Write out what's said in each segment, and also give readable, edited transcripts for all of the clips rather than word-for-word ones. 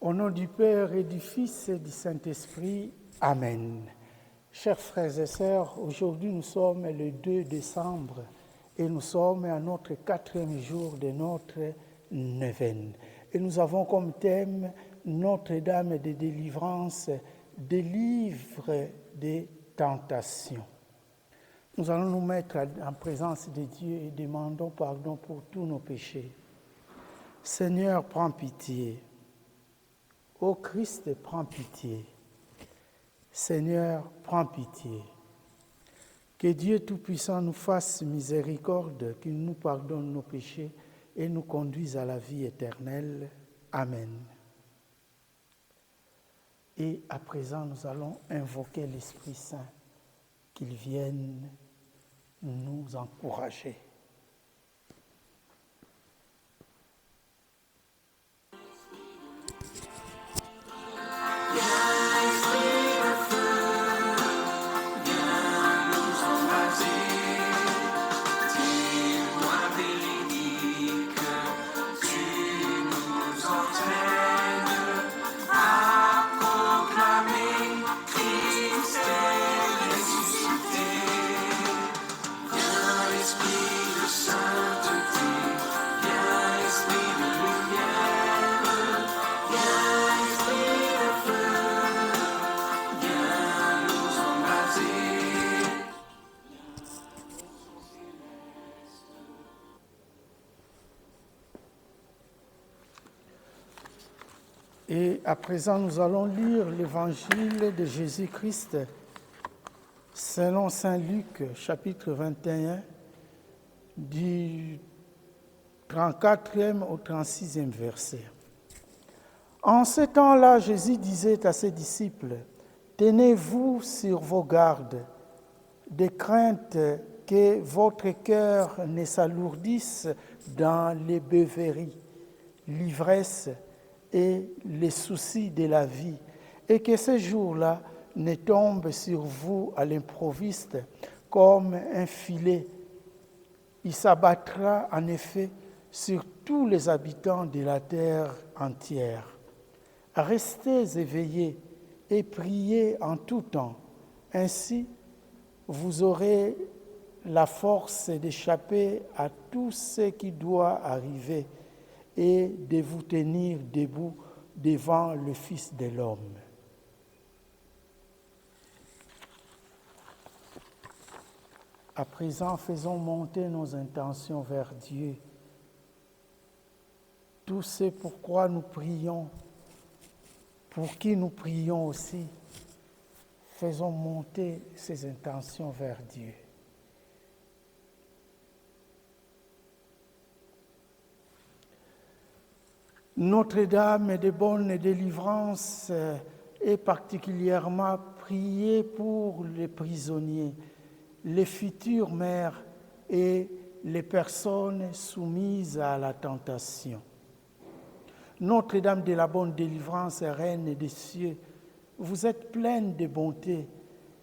Au nom du Père et du Fils et du Saint-Esprit, Amen. Chers frères et sœurs, aujourd'hui nous sommes le 2 décembre et nous sommes à notre 4e jour de notre neuvaine. Et nous avons comme thème Notre-Dame de délivrance, délivre des tentations. Nous allons nous mettre en présence de Dieu et demandons pardon pour tous nos péchés. Seigneur, prends pitié. Ô Christ, prends pitié. Seigneur, prends pitié. Que Dieu Tout-Puissant nous fasse miséricorde, qu'il nous pardonne nos péchés et nous conduise à la vie éternelle. Amen. Et à présent, nous allons invoquer l'Esprit Saint, qu'il vienne nous encourager. Et à présent, nous allons lire l'Évangile de Jésus-Christ selon saint Luc, chapitre 21, du 34e au 36e verset. En ce temps-là, Jésus disait à ses disciples, « Tenez-vous sur vos gardes, de crainte que votre cœur ne s'alourdisse dans les beuveries, l'ivresse et les soucis de la vie, et que ce jour-là ne tombe sur vous à l'improviste comme un filet. Il s'abattra en effet sur tous les habitants de la terre entière. Restez éveillés et priez en tout temps. Ainsi, vous aurez la force d'échapper à tout ce qui doit arriver et de vous tenir debout devant le Fils de l'homme. » À présent, faisons monter nos intentions vers Dieu. Tout ce pourquoi nous prions, pour qui nous prions aussi, faisons monter ces intentions vers Dieu. Notre-Dame de bonne délivrance est particulièrement priée pour les prisonniers, les futures mères et les personnes soumises à la tentation. Notre-Dame de la bonne délivrance, Reine des cieux, vous êtes pleine de bonté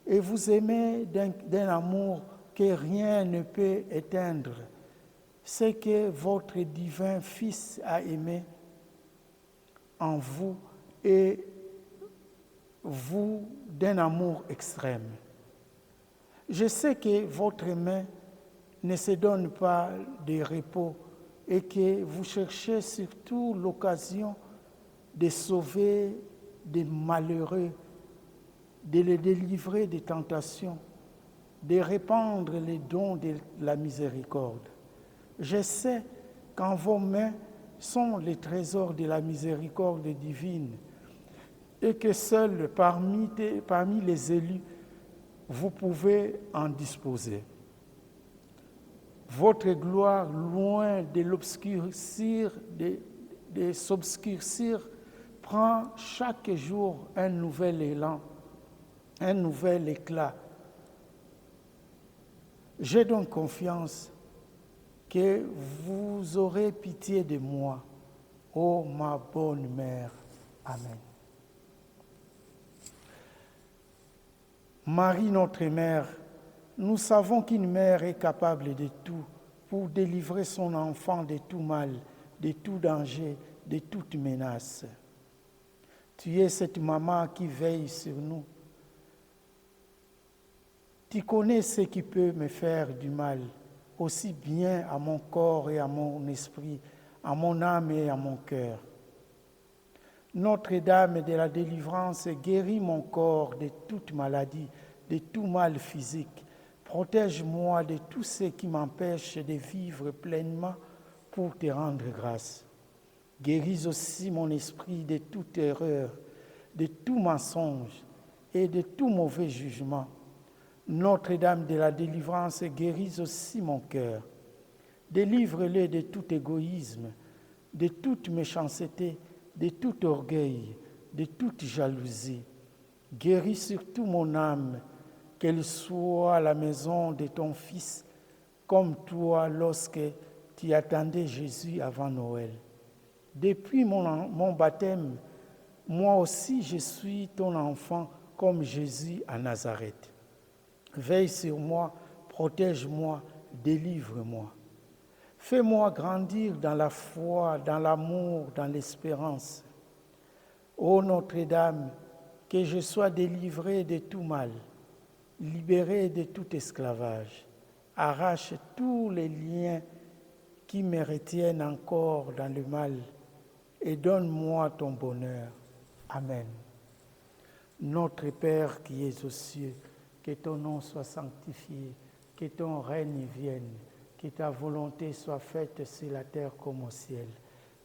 et vous aimez d'un amour que rien ne peut éteindre. C'est que votre divin Fils a aimé en vous et vous d'un amour extrême. Je sais que votre main ne se donne pas de repos et que vous cherchez surtout l'occasion de sauver des malheureux, de les délivrer des tentations, de répandre les dons de la miséricorde. Je sais qu'en vos mains sont les trésors de la miséricorde divine et que seuls parmi les élus, vous pouvez en disposer. Votre gloire, loin de s'obscurcir, prend chaque jour un nouvel élan, un nouvel éclat. J'ai donc confiance que vous aurez pitié de moi, ô ma bonne mère. Amen. Marie, notre mère, nous savons qu'une mère est capable de tout pour délivrer son enfant de tout mal, de tout danger, de toute menace. Tu es cette maman qui veille sur nous. Tu connais ce qui peut me faire du mal, aussi bien à mon corps et à mon esprit, à mon âme et à mon cœur. Notre-Dame de la délivrance, guéris mon corps de toute maladie, de tout mal physique. Protège-moi de tout ce qui m'empêche de vivre pleinement pour te rendre grâce. Guéris aussi mon esprit de toute erreur, de tout mensonge et de tout mauvais jugement. Notre-Dame de la délivrance, guéris aussi mon cœur. Délivre-le de tout égoïsme, de toute méchanceté, de tout orgueil, de toute jalousie. Guéris surtout mon âme, qu'elle soit à la maison de ton Fils, comme toi lorsque tu attendais Jésus avant Noël. Depuis mon baptême, moi aussi je suis ton enfant comme Jésus à Nazareth. Veille sur moi, protège-moi, délivre-moi. Fais-moi grandir dans la foi, dans l'amour, dans l'espérance. Ô Notre-Dame, que je sois délivré de tout mal, libéré de tout esclavage. Arrache tous les liens qui me retiennent encore dans le mal et donne-moi ton bonheur. Amen. Notre Père qui es aux cieux, que ton nom soit sanctifié, que ton règne vienne, que ta volonté soit faite sur la terre comme au ciel.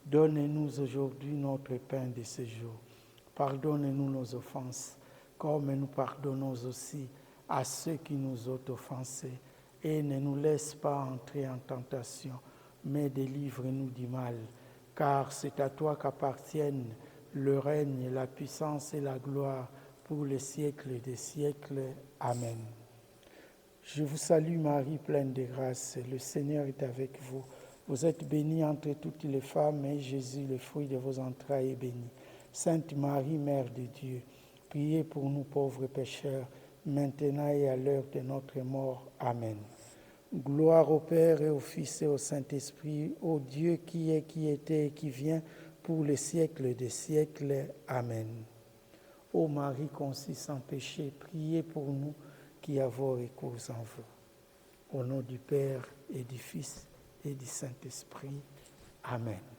Donne-nous aujourd'hui notre pain de ce jour. Pardonne-nous nos offenses, comme nous pardonnons aussi à ceux qui nous ont offensés. Et ne nous laisse pas entrer en tentation, mais délivre-nous du mal. Car c'est à toi qu'appartiennent le règne, la puissance et la gloire pour les siècles des siècles. Amen. Je vous salue Marie, pleine de grâce, le Seigneur est avec vous. Vous êtes bénie entre toutes les femmes, et Jésus, le fruit de vos entrailles, est béni. Sainte Marie, Mère de Dieu, priez pour nous pauvres pécheurs, maintenant et à l'heure de notre mort. Amen. Gloire au Père et au Fils et au Saint-Esprit, au Dieu qui est, qui était et qui vient, pour les siècles des siècles. Amen. Ô Marie conçue sans péché, priez pour nous qui avons recours en vous. Au nom du Père et du Fils et du Saint-Esprit. Amen.